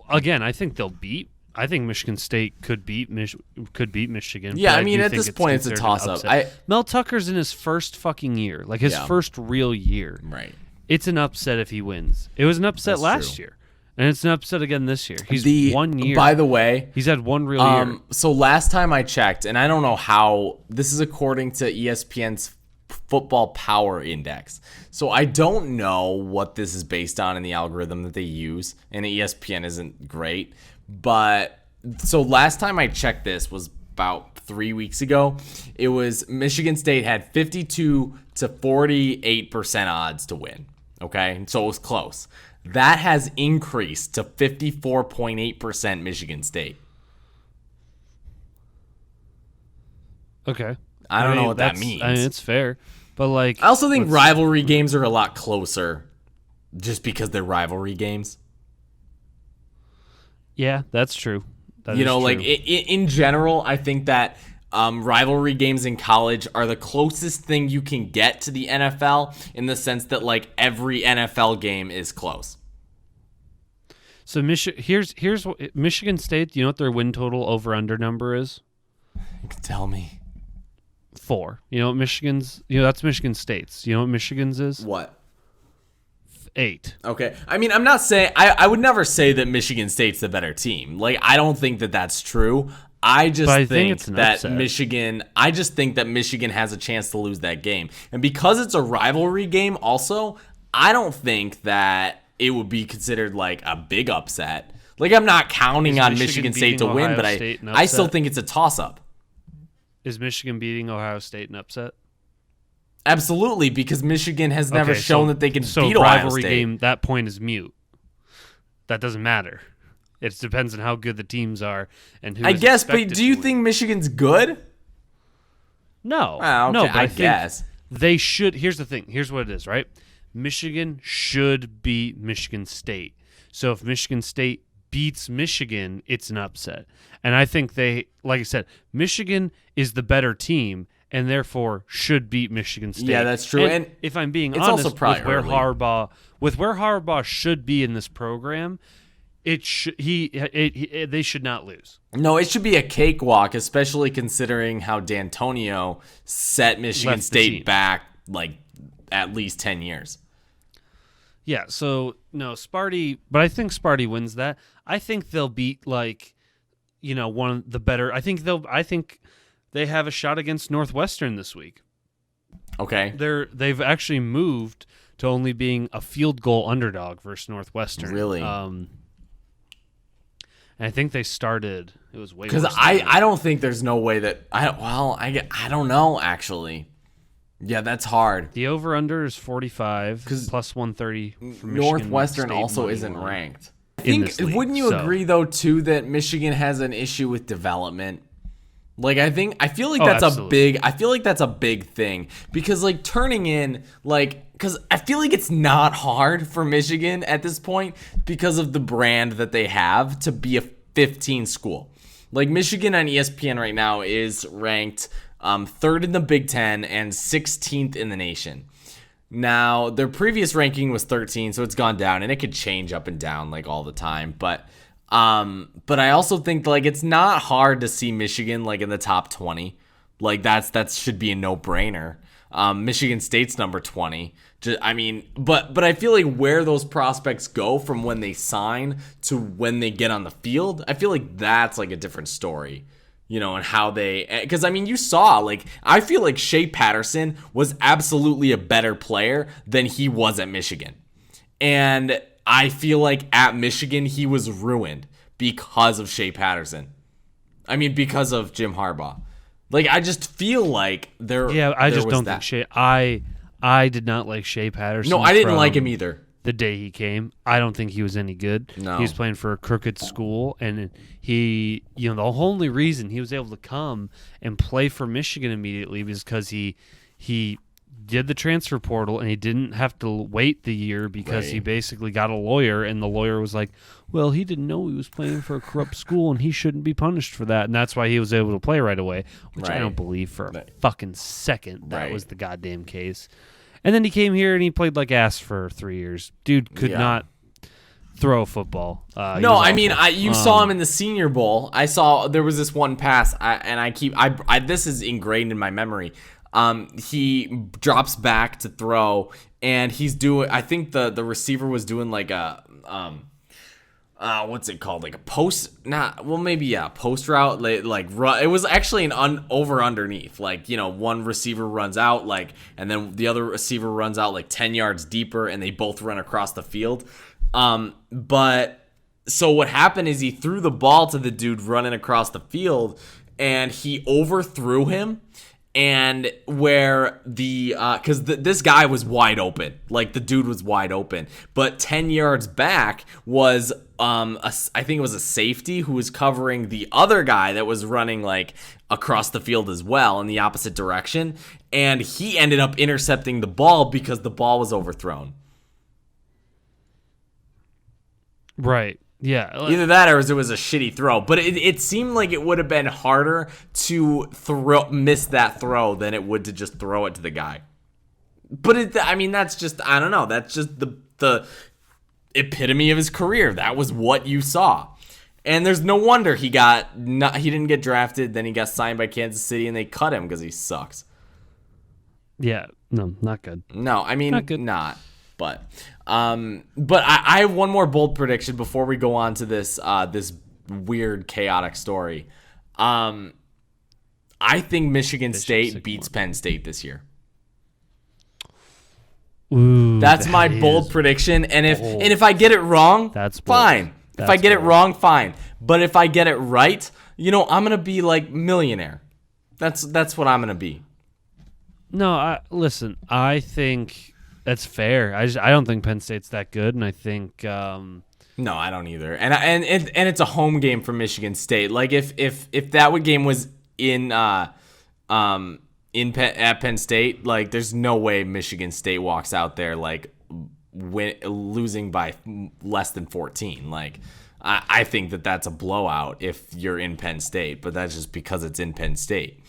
again, I think they'll beat. I think Michigan State could beat Michigan. Yeah, I mean, at this point, it's a toss-up. Mel Tucker's in his first fucking year, like his first real year. Right. It's an upset if he wins. It was an upset last year, and it's an upset again this year. He's 1 year. By the way, he's had one real year. So last time I checked, and I don't know how, this is according to ESPN's Football Power Index. So I don't know what this is based on in the algorithm that they use, and ESPN isn't great. But so last time I checked this was about 3 weeks ago. It was Michigan State had 52 to 48% odds to win. Okay, so it was close. That has increased to 54.8% Michigan State. Okay. I don't know what that means. I mean, it's fair. But like, I also think rivalry games are a lot closer just because they're rivalry games. Yeah, that's true. Like in general, I think that rivalry games in college are the closest thing you can get to the NFL in the sense that like every NFL game is close. So here's what Michigan State. You know what their win total over under number is? You can tell me. 4. You know what Michigan's? That's Michigan State's. You know what Michigan's is? What? 8. Okay. I mean, I'm not saying I would never say that Michigan State's the better team. Like, I don't think that that's true. I just think that Michigan has a chance to lose that game. And because it's a rivalry game also, I don't think that it would be considered like a big upset. Like, I'm not counting on Michigan State to win, but I still think it's a toss-up. Is Michigan beating Ohio State an upset? Absolutely, because Michigan has never shown that they can beat Ohio State. So rivalry game, that point is mute. That doesn't matter. It depends on how good the teams are and who. I guess, but do you think Michigan's good? No, okay, no. But I guess they should. Here's the thing. Here's what it is. Right? Michigan should beat Michigan State. So if Michigan State beats Michigan, it's an upset. And I think like I said, Michigan is the better team and therefore should beat Michigan State. Yeah, that's true. And if I'm being honest, with where Harbaugh should be in this program, they should not lose. No, it should be a cakewalk, especially considering how D'Antonio set Michigan State back like at least 10 years. Yeah, so no, Sparty, but I think Sparty wins that. I think they'll beat one of the better. I think they have a shot against Northwestern this week. Okay. They've actually moved to only being a field goal underdog versus Northwestern. Really? And I think they started. It was way because I don't think there's no way that I don't know actually. Yeah, that's hard. The over/under is 45 plus 130 for Michigan. Northwestern also isn't ranked. Wouldn't you agree though too that Michigan has an issue with development? Like I feel like that's a big thing because like turning in because I feel like it's not hard for Michigan at this point because of the brand that they have to be a 15 school. Like Michigan on ESPN right now is ranked 3rd in the Big Ten and 16th in the nation. Now, their previous ranking was 13, so it's gone down, and it could change up and down like all the time. But I also think like it's not hard to see Michigan like in the top 20. Like that should be a no-brainer. Michigan State's number 20. But I feel like where those prospects go from when they sign to when they get on the field, I feel like that's like a different story. And how because you saw, I feel like Shea Patterson was absolutely a better player than he was at Michigan. And I feel like at Michigan, he was ruined because of Shea Patterson. Because of Jim Harbaugh. I just feel like I just don't think Shea. I did not like Shea Patterson. No, I didn't like him either. The day he came, I don't think he was any good. No. He was playing for a crooked school, and he, the only reason he was able to come and play for Michigan immediately was because he did the transfer portal, and he didn't have to wait the year because he basically got a lawyer, and the lawyer was like, well, he didn't know he was playing for a corrupt school, and he shouldn't be punished for that, and that's why he was able to play right away, which I don't believe for a fucking second that was the goddamn case. And then he came here and he played like ass for 3 years. Dude could not throw a football. No, I mean, you saw him in the Senior Bowl. I saw there was this one pass, this is ingrained in my memory. He drops back to throw, and he's doing. I think the receiver was doing like a what's it called? Like a post? Post route. Like run. It was actually an over underneath. Like, one receiver runs out, and then the other receiver runs out like 10 yards deeper, and they both run across the field. But so what happened is he threw the ball to the dude running across the field, and he overthrew him. And where because this guy was wide open, like the dude was wide open, but 10 yards back was I think it was a safety who was covering the other guy that was running like across the field as well in the opposite direction, and he ended up intercepting the ball because the ball was overthrown. Right. Yeah. Either that or it was a shitty throw. But it seemed like it would have been harder to miss that throw than it would to just throw it to the guy. But that's just, I don't know. That's just the epitome of his career. That was what you saw. And there's no wonder he didn't get drafted. Then he got signed by Kansas City and they cut him because he sucks. Yeah. No, not good. No, not good. But I have one more bold prediction before we go on to this weird chaotic story. I think Michigan State beats Penn State this year. Ooh, that's my bold prediction, and if I get it wrong, that's fine. If I get it wrong, fine. But if I get it right, I'm gonna be like millionaire. That's what I'm gonna be. No, listen. I think. That's fair. I don't think Penn State's that good, and I think no, I don't either. And it's a home game for Michigan State. Like if that game was at Penn State, like there's no way Michigan State walks out there like losing by less than 14. Like I think that's a blowout if you're in Penn State, but that's just because it's in Penn State.